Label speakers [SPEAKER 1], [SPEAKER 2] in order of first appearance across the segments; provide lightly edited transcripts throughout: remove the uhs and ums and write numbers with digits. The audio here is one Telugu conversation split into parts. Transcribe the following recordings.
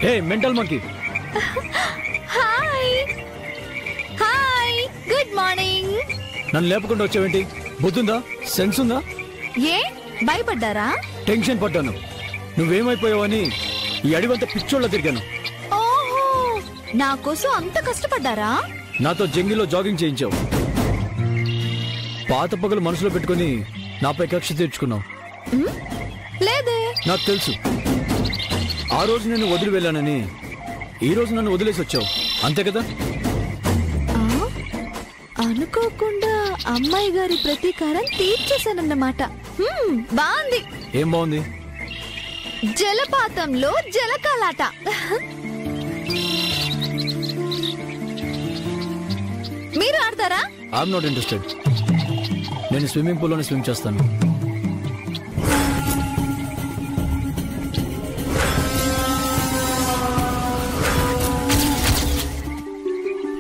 [SPEAKER 1] హే mental monkey.
[SPEAKER 2] Hi hi good morning.
[SPEAKER 1] నన్ను లేపకుండా వచ్చావేంటి? బుద్ధుందా? సెన్స్ ఉందా?
[SPEAKER 2] ఏ భయపడ్డారా?
[SPEAKER 1] టెన్షన్ పడ్డాను. నువ్వేమైపోయావని ఈ అడివంతా పిచ్చోళ్ళ తిరిగాను.
[SPEAKER 2] ఓహో, నా కోసం అంత కష్టపడ్డారా?
[SPEAKER 1] నాతో జంగిల్లో జాగింగ్ చేయించావు. పాత పగలు మనసులో పెట్టుకుని నాపై కక్ష తీర్చుకున్నావు.
[SPEAKER 2] లేదే.
[SPEAKER 1] నాకు తెలుసు. ఆ రోజు నేను వదిలి వెళ్ళానని ఈ రోజు నన్ను వదిలేసి వచ్చావు, అంతే కదా?
[SPEAKER 2] అనుకోకుండా అమ్మాయి గారి ప్రతీకారం తీర్చేశానన్నమాట. బాగుంది.
[SPEAKER 1] ఏం బాగుంది?
[SPEAKER 2] జలపాతంలో జలకాలాట. మీరు ఆడతారా?
[SPEAKER 1] I'm not interested. నేను స్విమ్మింగ్ పూల్ లోనే స్విమ్ చేస్తాను.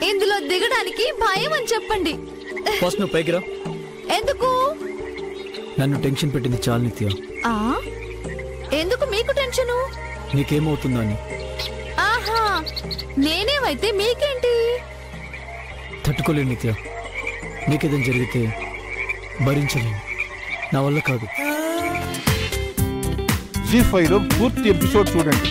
[SPEAKER 2] ఇందులో దిగడానికి భయం అని చెప్పండి.
[SPEAKER 1] ఫస్ట్ నువ్వు పైకి రా.
[SPEAKER 2] ఎందుకు?
[SPEAKER 1] నన్ను టెన్షన్ పెట్టింది చాలు నిత్య.
[SPEAKER 2] ఎందుకు మీకు టెన్షను?
[SPEAKER 1] నీకేమవుతుందా అని.
[SPEAKER 2] ఆహా, నేనేమైతే మీకేంటి?
[SPEAKER 1] తట్టుకోలేను నిత్య. నీకేదైనా జరిగితే భరించలేను. నా వల్ల కాదు.
[SPEAKER 3] జీ5 లో పూర్తి ఎపిసోడ్ చూడండి.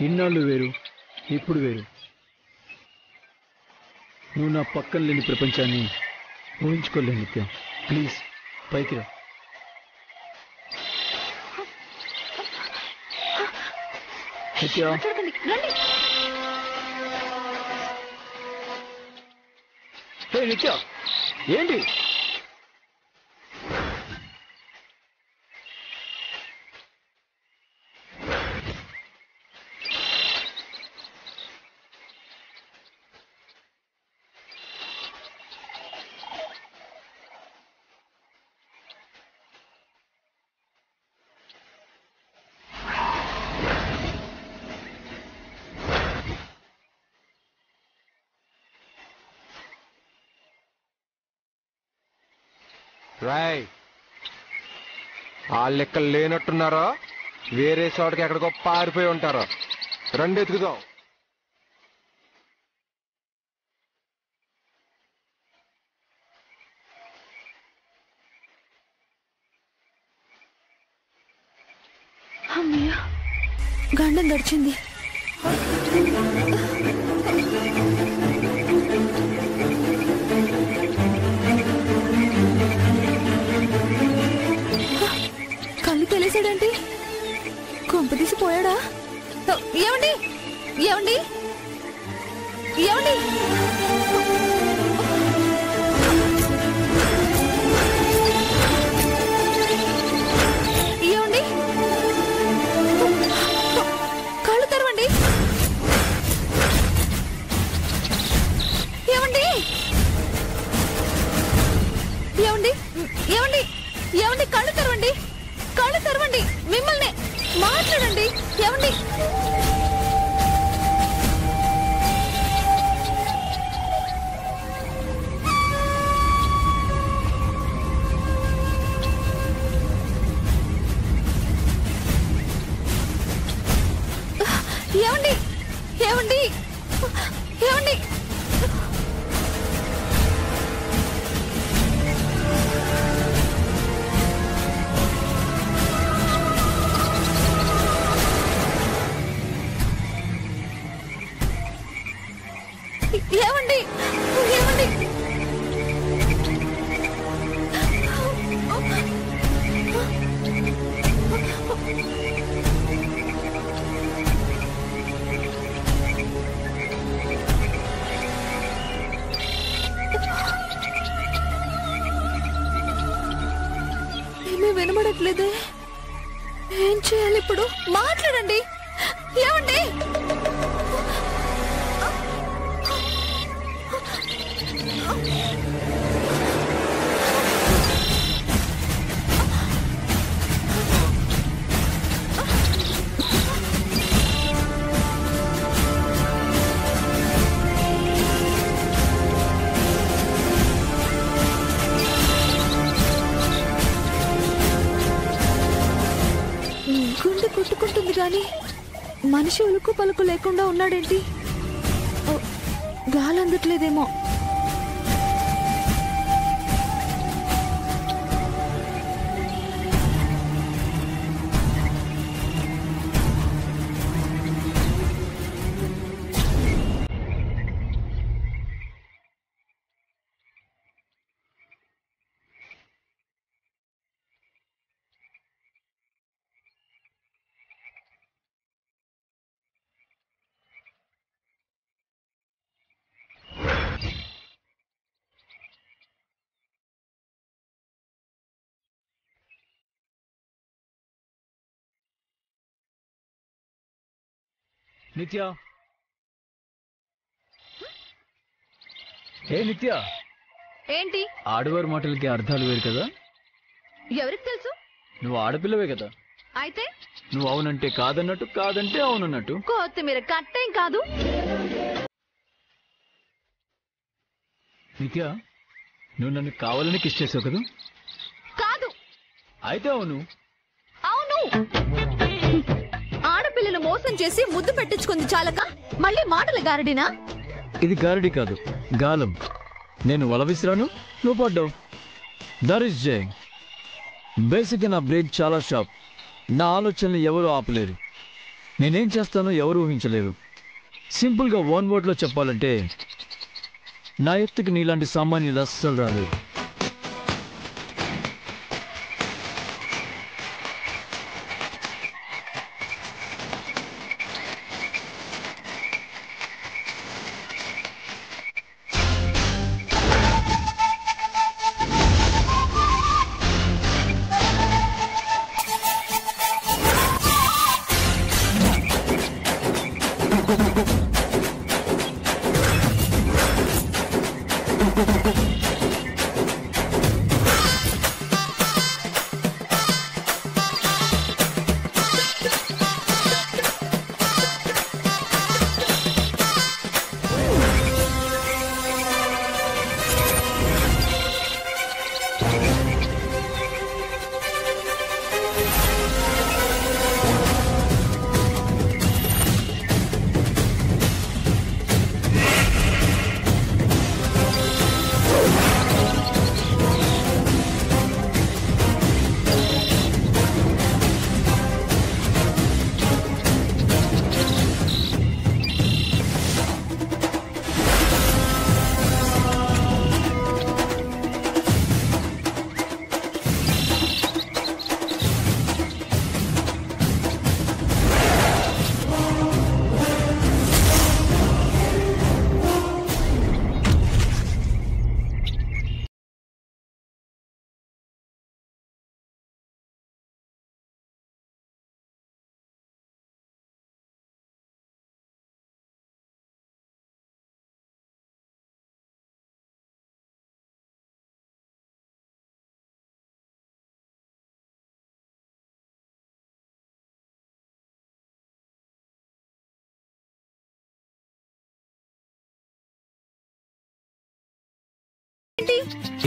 [SPEAKER 1] ఇన్నాళ్ళు వేరు, ఇప్పుడు వేరు. నువ్వు నా పక్కన లేని ప్రపంచాన్ని ఊహించుకోలేను నిత్య. ప్లీజ్ పైకి రా. నిత్య, హే నిత్య, ఏంటి?
[SPEAKER 4] రాయ్, వాళ్ళు ఇక్కడ లేనట్టున్నారో వేరే చోటకి ఎక్కడికో పారిపోయి ఉంటారో. రెండు ఎతుకుదాం.
[SPEAKER 2] అమ్మయ్య, గండం గడిచింది. కళ్ళు తెలిసాడంటే కొంప తీసిపోయాడా? ఏమండి ఏమండి ఏమండి? ఏమండి, కళ్ళు తెరవండి. ఏమండి ఏమండి ఏమండి ఏమండి, కళ్ళు తెరవండి, కళ్ళు తెరవండి. మిమ్మల్ని మాట్లాడండి. ఏమండి? ఏమండి ఏమండి ఏమండి? ఏమండి ఏమండి? ఏమీ వినబడట్లేదే. ఏం చేయాలి ఇప్పుడు? మాట్లాడండి. ఏమండి? కొట్టుకుంటుంది గాని మనిషి ఉలుకు పలుకు లేకుండా ఉన్నాడేంటి? ఓ, గాలి అందట్లేదేమో.
[SPEAKER 1] నిత్య, ఏ నిత్య,
[SPEAKER 2] ఏంటి?
[SPEAKER 1] ఆడవారి మాటలకి అర్థాలు వేరు కదా.
[SPEAKER 2] ఎవరికి తెలుసు?
[SPEAKER 1] నువ్వు ఆడపిల్లవే కదా.
[SPEAKER 2] అయితే
[SPEAKER 1] నువ్వు అవునంటే కాదన్నట్టు, కాదంటే అవునన్నట్టు.
[SPEAKER 2] కొత్తిమీర కట్టేం కాదు.
[SPEAKER 1] నిత్య, నువ్వు నన్ను కావాలని కిస్ చేసావు కదా.
[SPEAKER 2] కాదు.
[SPEAKER 1] అయితే అవును.
[SPEAKER 2] అవును. ఆడపిల్లలు మోసం చేసి ముద్దు పెట్టించుకుంది చాలక మళ్ళీ మాటల గారడినా?
[SPEAKER 1] ఇది గారడి కాదు, గాలం. నేను వల విసిరాను, నువ్వు పడ్డావు. దట్ ఈస్ జే. బేసిక్గా నా బ్రెయిన్ చాలా షార్ప్. నా ఆలోచనలు ఎవరు ఆపలేరు. నేనేం చేస్తానో ఎవరు ఊహించలేరు. సింపుల్గా వన్ వర్డ్లో చెప్పాలంటే నా ఎత్తుకి నీలాంటి సామాన్యులు అస్సలు రాలేదు.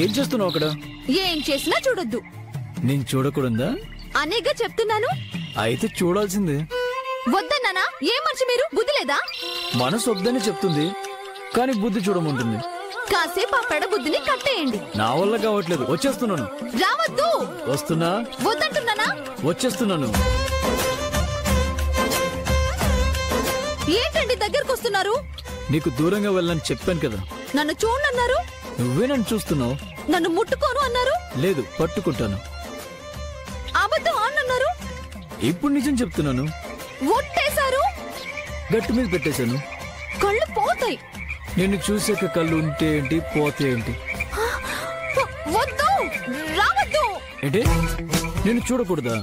[SPEAKER 1] ఏం చేస్తున్నావు అక్కడ?
[SPEAKER 2] ఏం చేసినా చూడొద్దు.
[SPEAKER 1] నేను చూడకూడదా?
[SPEAKER 2] అనేగా చెప్తున్నాను.
[SPEAKER 1] అయితే చూడాల్సిందే.
[SPEAKER 2] వద్దన్నానా? ఏ మనిషి మీరు? బుద్ధి లేదా?
[SPEAKER 1] మనసు వద్దని చెప్తుంది, కానీ బుద్ధి చూడమంటుంది.
[SPEAKER 2] కాసేపు ఆ పెడ బుద్ధిని కట్టేయండి.
[SPEAKER 1] నా వల్ల కావట్లేదు, వచ్చేస్తున్నాను.
[SPEAKER 2] రావద్దు.
[SPEAKER 1] వస్తున్నా.
[SPEAKER 2] వద్దంటున్నానా?
[SPEAKER 1] వచ్చేస్తున్నాను.
[SPEAKER 2] ఏంటండి దగ్గరకు వస్తున్నారు?
[SPEAKER 1] నీకు దూరంగా వెళ్ళని చెప్పాను కదా.
[SPEAKER 2] నన్ను చూడన్నారు.
[SPEAKER 1] నువ్వే నన్ను చూస్తున్నావు.
[SPEAKER 2] నన్ను ముట్టుకోను అన్నారు.
[SPEAKER 1] లేదు, పట్టుకుంటాను.
[SPEAKER 2] అబద్ధం అన్నారు.
[SPEAKER 1] ఇప్పుడు నిజం చెప్తున్నాను.
[SPEAKER 2] ఒట్టేశారు.
[SPEAKER 1] గట్టు మీద పెట్టేశాను.
[SPEAKER 2] కళ్ళు పోతాయి.
[SPEAKER 1] నిన్ను చూసాక కళ్ళు ఉంటే ఏంటి, పోతే ఏంటి?
[SPEAKER 2] వద్దు, రావద్దు.
[SPEAKER 1] ఏంటి? నిన్ను చూడకూడదా,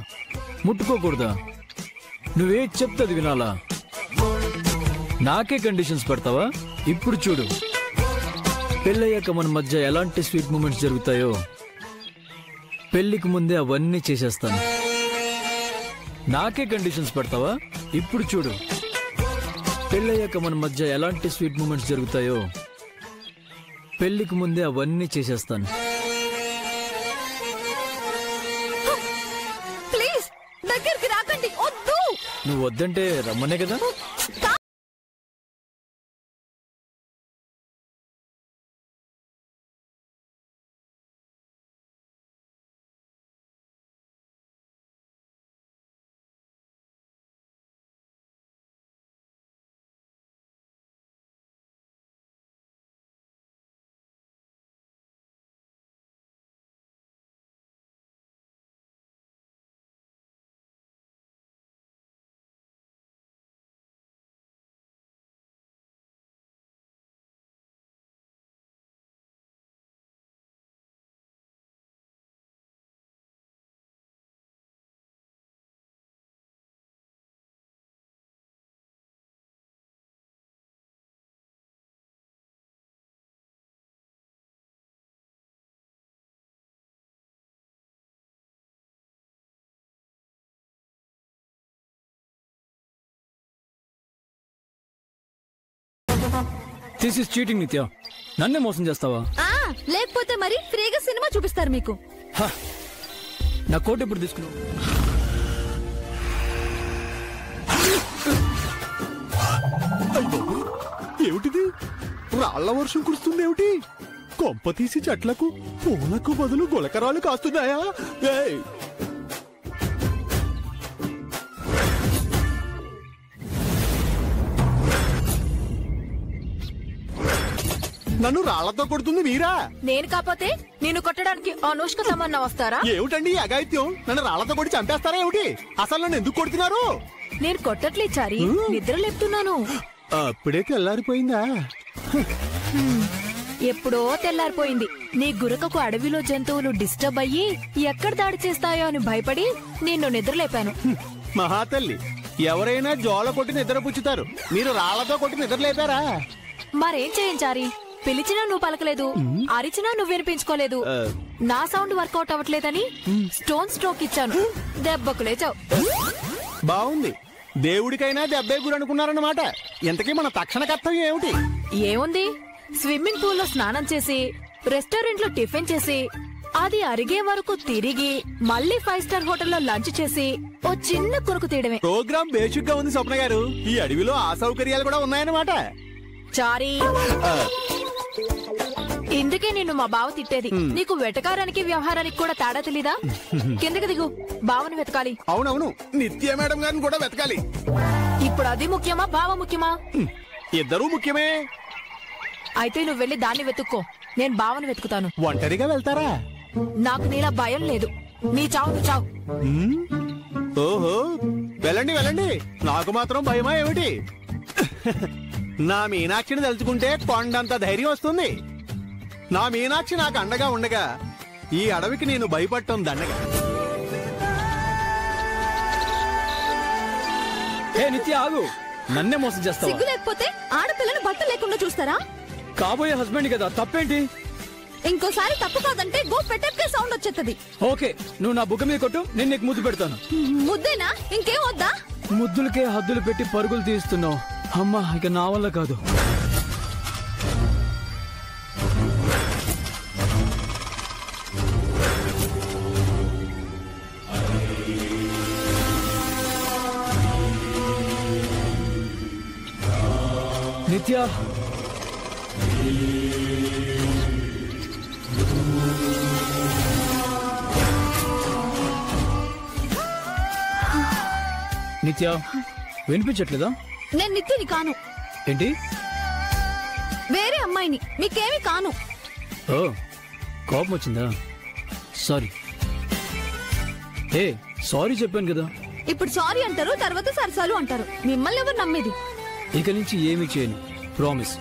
[SPEAKER 1] ముట్టుకోకూడదా? నువ్వే చెప్తాది వినాలా? నాకే కండిషన్స్ పెడతావా? ఇప్పుడు చూడు, పెళ్ళయ్యాక మన మధ్య ఎలాంటి స్వీట్ మూమెంట్స్ జరుగుతాయో పెళ్లికి ముందే అవన్నీ చేసేస్తాను. నాకే కండిషన్స్ పెడతావా? ఇప్పుడు చూడు, పెళ్ళయ్యాక మన మధ్య ఎలాంటి స్వీట్ మూమెంట్స్ జరుగుతాయో పెళ్లికి ముందే అవన్నీ చేసేస్తాను.
[SPEAKER 2] ప్లీజ్ దగ్గరికి రాకండి, వద్దు.
[SPEAKER 1] నువ్వు వద్దంటే రమ్మనే కదా. దిస్ ఇస్ చీటింగ్ నిత్య. నన్నే మోసం చేస్తావా?
[SPEAKER 2] లేకపోతే మరి ఫ్రీగా సినిమా చూపిస్తారు మీకు.
[SPEAKER 1] నా కోట్ ఇప్పుడు తీసుకున్నావు.
[SPEAKER 3] ఏమిటిది? రాళ్ల వర్షం కురుస్తుంది ఏమిటి? కొంప తీసి చెట్లకు పూలకు బదులు గులకరాలు కాస్తున్నాయా? ఏయ్! నన్ను రాళ్లతో కొడుతుంది మీరా?
[SPEAKER 2] నేను కాకపోతే నేను కొట్టడానికి అనుష్క తమన్నా వస్తారా?
[SPEAKER 3] ఏమిటండి ఈ అఘాయిత్యం? నన్ను రాళ్లతో కొట్టి చంపేస్తారా ఏమిటి? అసలు నన్ను ఎందుకు కొడుతున్నారు?
[SPEAKER 2] నేను కొట్టట్లే చారి, నిద్ర లేపుతున్నాను.
[SPEAKER 3] అప్పుడే తెల్లారిపోయిందా?
[SPEAKER 2] ఎప్పుడో తెల్లారిపోయింది. నీ గురకకు అడవిలో జంతువులు డిస్టర్బ్ అయ్యి ఎక్కడ దాడి చేస్తాయో అని భయపడి నిన్ను నిద్రలేపాను.
[SPEAKER 3] మహాతల్లి, ఎవరైనా జోల కొట్టి నిద్ర పుచ్చుతారు, మీరు రాళ్లతో కొట్టి నిద్ర లేపారా?
[SPEAKER 2] మరేం చేయించారి? పిలిచినా నువ్వు పలకలేదు, అరిచినా నువ్వు వినిపించుకోలేదు. నా సౌండ్ వర్కౌట్ అవ్వట్లేదని స్టోన్ స్ట్రోక్ ఇచ్చాను, దెబ్బకు లేచావు.
[SPEAKER 3] బాగుంది. దేవుడికైనా దెబ్బే గురి అనుకున్నారన్నమాట. ఇంతకీ మన తక్షణ కర్తవ్యం ఏమిటి?
[SPEAKER 2] ఏముంది, స్విమ్మింగ్ పూల్ లో స్నానం చేసి, రెస్టారెంట్ లో టిఫిన్ చేసి, అది అరిగే వరకు తిరిగి మళ్ళీ 5 స్టార్ హోటల్లో లంచ్ చేసి ఓ చిన్న కొరకు తీయడమే.
[SPEAKER 3] ప్రోగ్రామ్ బేసిక్ గా ఉంది స్వప్న గారు. ఈ అడవిలో ఆ సౌకర్యాలు కూడా ఉన్నాయన్నమాట.
[SPEAKER 2] చారీ, ఇందుకే నిన్ను మా బావ తిట్టేది. నీకు వెటకారానికి వ్యవహారానికి కూడా తేడా తెలీదా? కిందకి దిగు, బావని వెతకాలి.
[SPEAKER 3] అవునవును, నిత్య మేడం గారిని కూడా వెతకాలి.
[SPEAKER 2] ఇప్పుడు అది ముఖ్యమా, బావ ముఖ్యమా?
[SPEAKER 3] ఇద్దరూ ముఖ్యమే.
[SPEAKER 2] అయితే నువ్వు వెళ్ళి దాన్ని వెతుక్కో, నేను బావని వెతుకుతాను.
[SPEAKER 3] ఒంటరిగా వెళ్తారా?
[SPEAKER 2] నాకు నీలా భయం లేదు. నీ చావు నువ్వు చావు.
[SPEAKER 3] ఓహో, వెళ్ళండి వెళ్ళండి. నాకు మాత్రం భయమా ఏమిటి? నా మీనాక్షిని తలుచుకుంటే కొండంత ధైర్యం వస్తుంది. నా మీనాక్షి నాకు అండగా ఉండగా ఈ అడవికి నేను భయపడటం దండగా.
[SPEAKER 1] ఏ నిత్య ఆగు, నన్నే మోసం చేస్తావా?
[SPEAKER 2] సిగ్గు లేకపోతే ఆడపిల్లను బట్టలు లేకుండా చూస్తారా?
[SPEAKER 1] కాబోయే హస్బెండ్ కదా, తప్పేంటి?
[SPEAKER 2] ఇంకోసారి తప్పు కాదంటే గో పెట్టే సౌండ్ వచ్చేది.
[SPEAKER 1] ఓకే, నువ్వు నా బుగ్గ మీద కొట్టు, నేను నీకు ముద్దు పెడతాను.
[SPEAKER 2] ముద్దేనా? ఇంకేం వద్దా?
[SPEAKER 1] ముద్దులకే హద్దులు పెట్టి పరుగులు తీస్తున్నావు. అమ్మా, ఇక నా వల్ల కాదు. నిత్య, నిత్య వినిపించట్లేదా?
[SPEAKER 2] నేను నిత్యని కాను.
[SPEAKER 1] ఏంటి?
[SPEAKER 2] వేరే అమ్మాయిని, మీకేమి కాను.
[SPEAKER 1] ఓ, కోపం వచ్చిందా? సారీ. ఏ సారీ చెప్పాను కదా.
[SPEAKER 2] ఇప్పుడు సారీ అంటారు, తర్వాత సరసాలు అంటారు. మిమ్మల్ని ఎవరు నమ్మేది?
[SPEAKER 1] ఇక నుంచి ఏమీ చేయను, ప్రామిస్.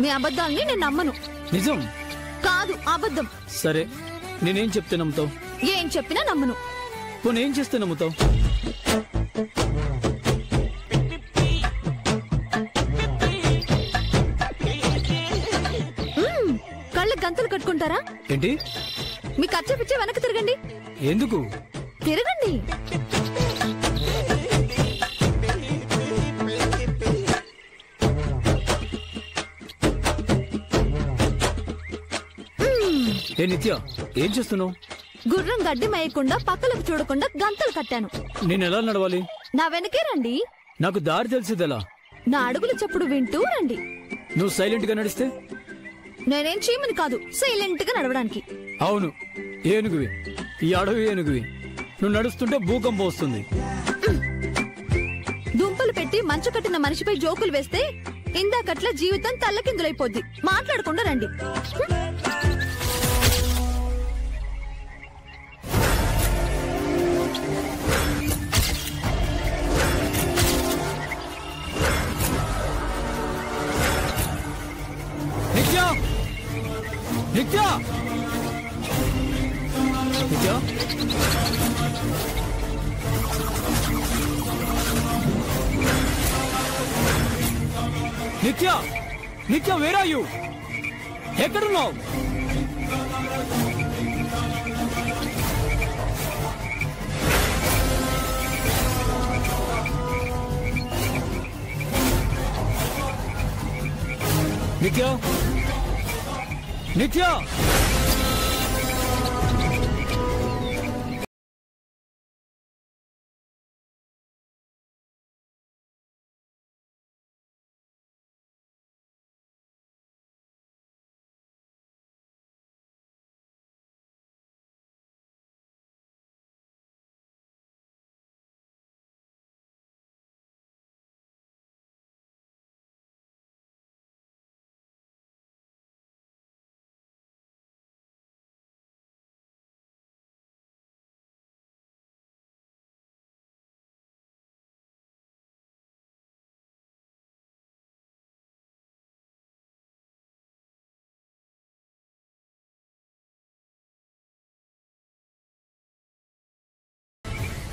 [SPEAKER 2] మీ అబద్ధాలని నేను నమ్మను.
[SPEAKER 1] నిజం
[SPEAKER 2] కాదు, అబద్ధం.
[SPEAKER 1] సరే, నేనేం చెప్తే నమ్ముతావు?
[SPEAKER 2] ఏం చెప్పినా నమ్మను.
[SPEAKER 1] పోనీ ఏం చేస్తే నమ్ముతావు?
[SPEAKER 2] కళ్ళకి గంతలు కట్టుకుంటారా?
[SPEAKER 1] ఏంటి?
[SPEAKER 2] మీ ఖర్చు పిచ్చే వెనక్కి తిరగండి.
[SPEAKER 1] ఎందుకు
[SPEAKER 2] తిరగండి.
[SPEAKER 1] ఏ నిత్య, ఏం చేస్తున్నావు?
[SPEAKER 2] గుర్రం గడ్డి మేయకుండా పక్కలకు చూడకుండా గంతలు కట్టాను.
[SPEAKER 1] నేను ఎలా నడవాలి?
[SPEAKER 2] నా వెనకే రండి.
[SPEAKER 1] నాకు దారి తెలిసేదెలా?
[SPEAKER 2] నా అడుగులు చప్పుడు వింటూ రండి.
[SPEAKER 1] నువ్వు సైలెంట్ గా నడిస్తే?
[SPEAKER 2] నేనేం చేయమని కాదు, సైలెంట్ గా నడవడానికి.
[SPEAKER 1] అవును, ఏనుగువి, ఈ అడవి ఏనుగువి. నువ్వు నడుస్తుంటే భూకంపం వస్తుంది.
[SPEAKER 2] దుంపలు పెట్టి మంచు కట్టిన మనిషిపై జోకులు వేస్తే ఇందాకట్ల జీవితం తల్లకిందులైపోద్ది. మాట్లాడకుండా రండి.
[SPEAKER 1] నిత్య! నిత్య! నిత్య! నిత్య! నిత్య, వేర్ ఆర్ యు? ఎక్కడున్నావు? నిత్య! నిత్య!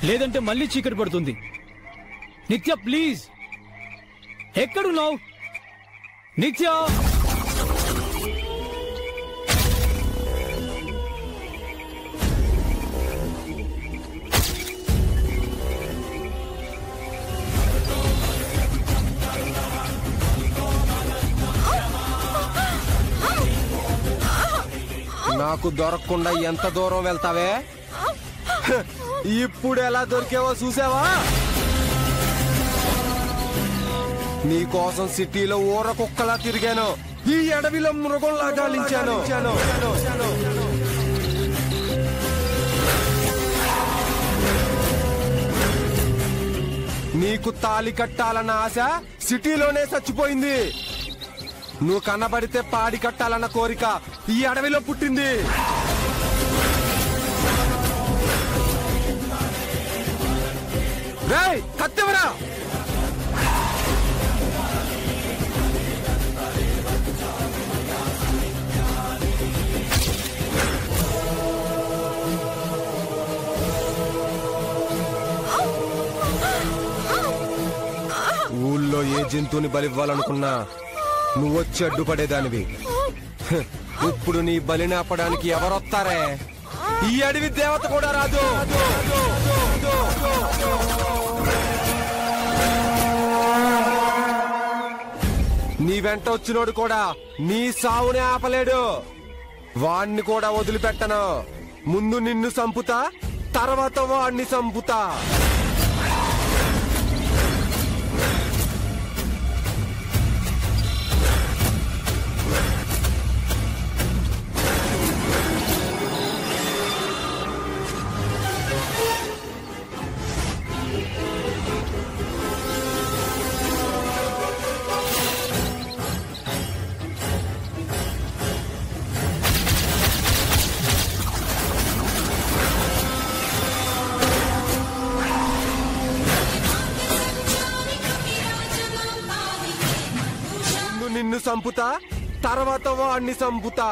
[SPEAKER 1] లేదంటే మళ్ళీ చీకటి పడుతుంది. నిత్య, ప్లీజ్, ఎక్కడున్నావు? నిత్య!
[SPEAKER 4] నాకు దొరకకుండా ఎంత దూరం వెళ్తావే? ఇప్పుడు ఎలా దొరికేవో చూసావా? నీకోసం సిటీలో ఊర కుక్కలా తిరిగాను, ఈ అడవిలో మృగంలా గాలించాను. నీకు తాళి కట్టాలన్న ఆశ సిటీలోనే చచ్చిపోయింది. నువ్వు కనబడితే పాడి కట్టాలన్న కోరిక ఈ అడవిలో పుట్టింది. రేయ్, కత్తెవరా? ఊళ్ళో ఏ జంతువుని బలివ్వాలనుకున్నా నువ్వొచ్చి అడ్డుపడేదానివి. ఇప్పుడు నీ బలిని ఆపడానికి ఎవరొస్తారే? ఈ అడవి దేవత కూడా రాదు. నీ వెంట వచ్చినోడు కూడా నీ సావుని ఆపలేడు. వాణ్ణి కూడా వదిలిపెట్టను. ముందు నిన్ను సంపుతా, తర్వాత వాణ్ణి సంపుతా. నిన్ను సంపుతా, తర్వాత వాణ్ణి సంపుతా.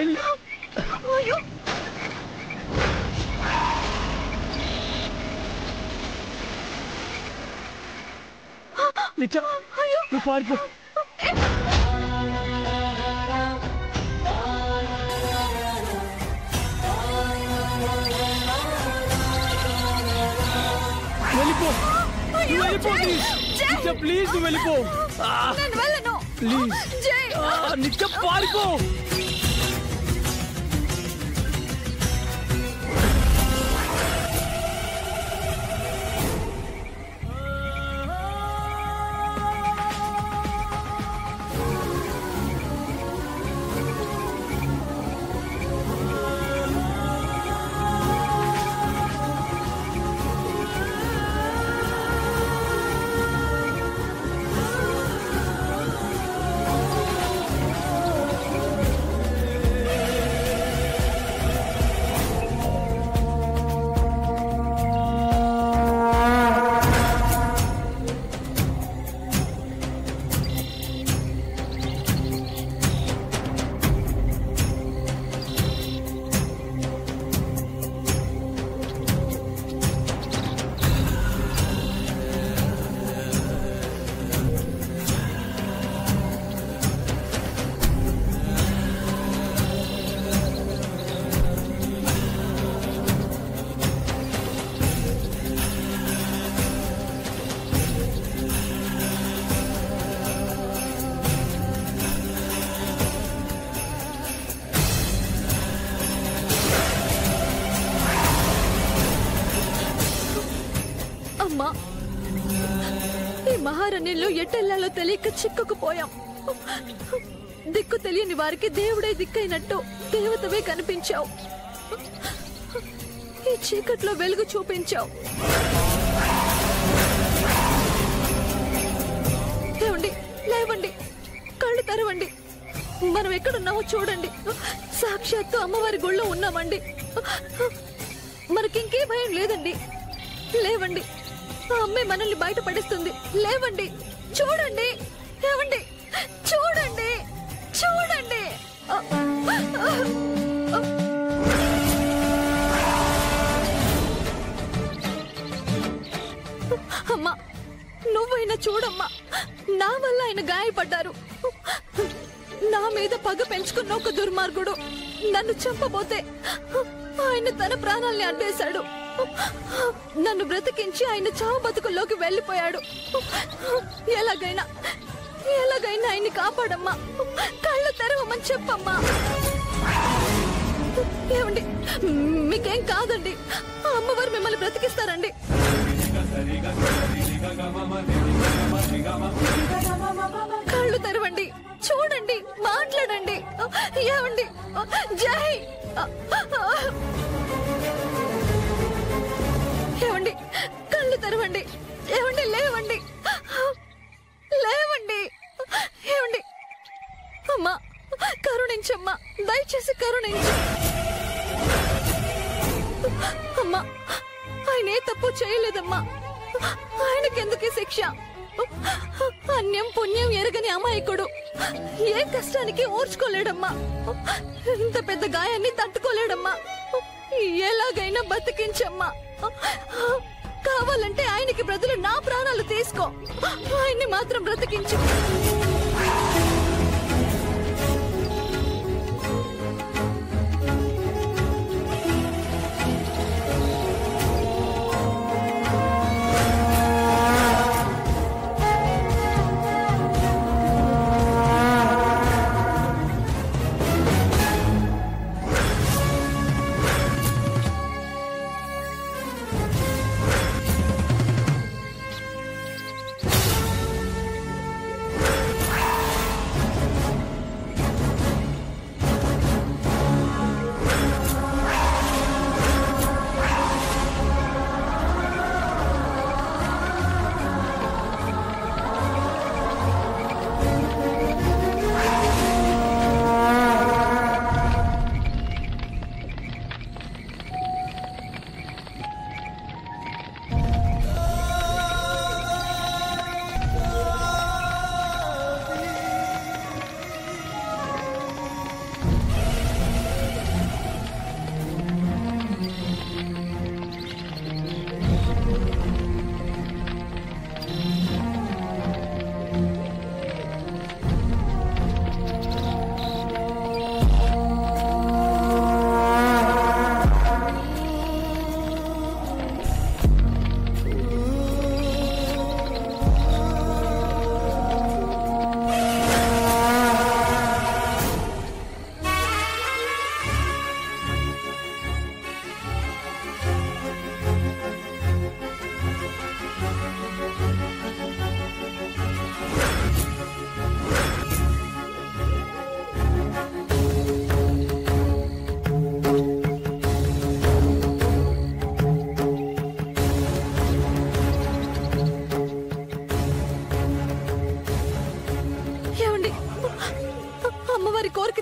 [SPEAKER 2] అయ్యో
[SPEAKER 1] నిత్య నువ్వు పారిపో. వెళ్ళిపో వెళ్ళిపో నిత్య ప్లీజ్ నువ్వు వెళ్ళిపో.
[SPEAKER 2] నేను వెళ్ళను.
[SPEAKER 1] ప్లీజ్
[SPEAKER 2] జై
[SPEAKER 1] నిత్య పారిపో.
[SPEAKER 2] అమ్మా, ఈ మహారణ్యంలో ఎట్టెళ్లాలో తెలియక చిక్కుకుపోయాం. దిక్కు తెలియని వారికి దేవుడే దిక్కైనట్టు దేవతవే కనిపించావు. ఈ చీకట్లో వెలుగు చూపించావు. ఏమండి, లేవండి, కళ్ళు తెరవండి. మనం ఎక్కడున్నామో చూడండి. సాక్షాత్తు అమ్మవారి గుళ్ళో ఉన్నామండి. మనకింకే భయం లేదండి. లేవండి, ఆ అమ్మే మనల్ని బయట పడేస్తుంది. లేవండి, చూడండి. ఏమండి, చూడండి, చూడండి. అమ్మా, నువ్వైనా చూడమ్మా. నా వల్ల ఆయన గాయపడ్డారు. నా మీద పగ పెంచుకున్న ఒక దుర్మార్గుడు నన్ను చంపబోతే ఆయన తన ప్రాణాల్ని అడ్డేశాడు. నన్ను బ్రతికించి ఆయన చావు బతుకుల్లోకి వెళ్ళిపోయాడు. ఎలాగైనా ఆయన్ని కాపాడమ్మా. కళ్ళు తెరవమని చెప్పమ్మా. ఏమండి, మీకేం కాదండి. ఆ అమ్మవారు మిమ్మల్ని బ్రతికిస్తారండి. కళ్ళు తెరవండి, చూడండి, మాట్లాడండి. ఏమండి, జై. ఏమండి, కళ్ళు తెరవండి. ఏమండి, లేవండి, లేవండి. ఏమండి, అమ్మా, కరుణించమ్మా, దయచేసి కరుణించు. అమ్మా, ఆయన ఏ తప్పు చేయలేదమ్మా. ఆయనకెందుకు శిక్ష? అన్యం పుణ్యం ఎరగని అమాయకుడు ఏ కష్టానికి ఓర్చుకోలేడమ్మా. ఇంత పెద్ద గాయాన్ని తట్టుకోలేడమ్మా. ఎలాగైనా బతికించమ్మా. కావాలంటే ఆయనకి బదులు నా ప్రాణాలు తీసుకో. ఆయన్ని మాత్రం బ్రతికించు.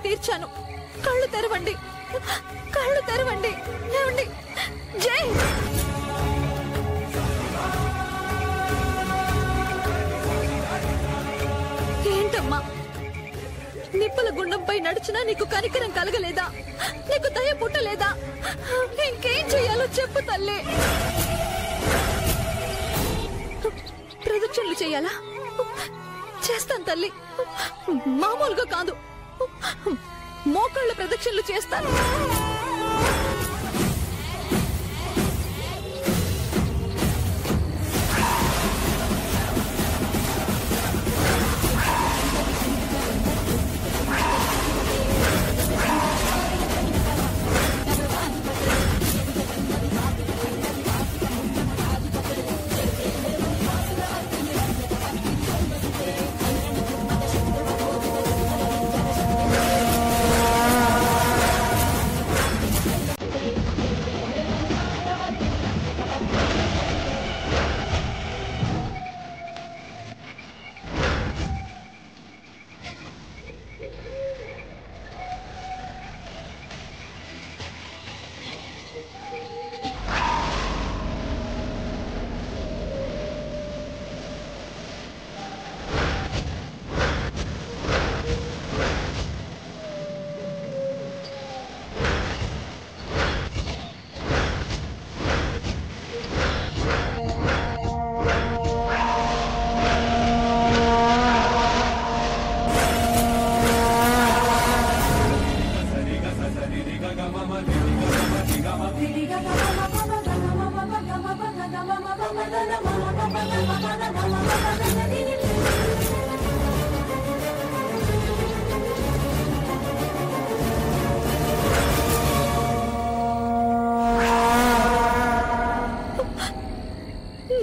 [SPEAKER 2] తీర్చాను. కళ్ళు తెరవండి, కళ్ళు తెరవండి. ఏమండి? జై! ఏంటమ్మా, నిప్పుల గుండంపై నడిచినా నీకు కనికరం కలగలేదా? నీకు దయ పుట్టలేదా? ఇంకేం చెయ్యాలో చెప్పు తల్లి. ప్రదక్షిణలు చెయ్యాలా? చేస్తాను తల్లి, మామూలుగా కాదు, మోకాళ్ళ ప్రదక్షిణలు చేస్తాను.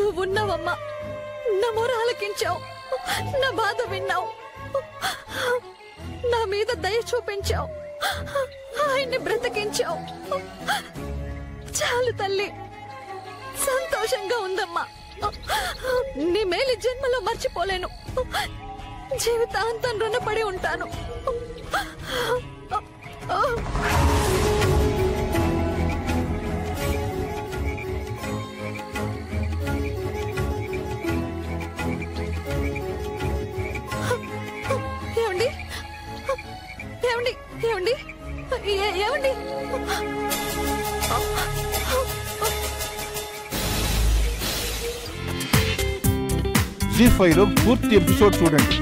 [SPEAKER 2] నువ్వున్నావమ్మా, నా మొర ఆలకించావు, నా బాధ విన్నావు, నా మీద దయ చూపించావు, ఆయన్ని బ్రతికించావు. చాలు తల్లి, సంతోషంగా ఉందమ్మా. నీ మేలు జన్మలో మర్చిపోలేను, జీవితాంతం రుణపడి ఉంటాను. ఏమండి? ఏమండి? ఏమండి? ఏమండి?
[SPEAKER 5] జీ5లో పూర్తి ఎపిసోడ్ చూడండి.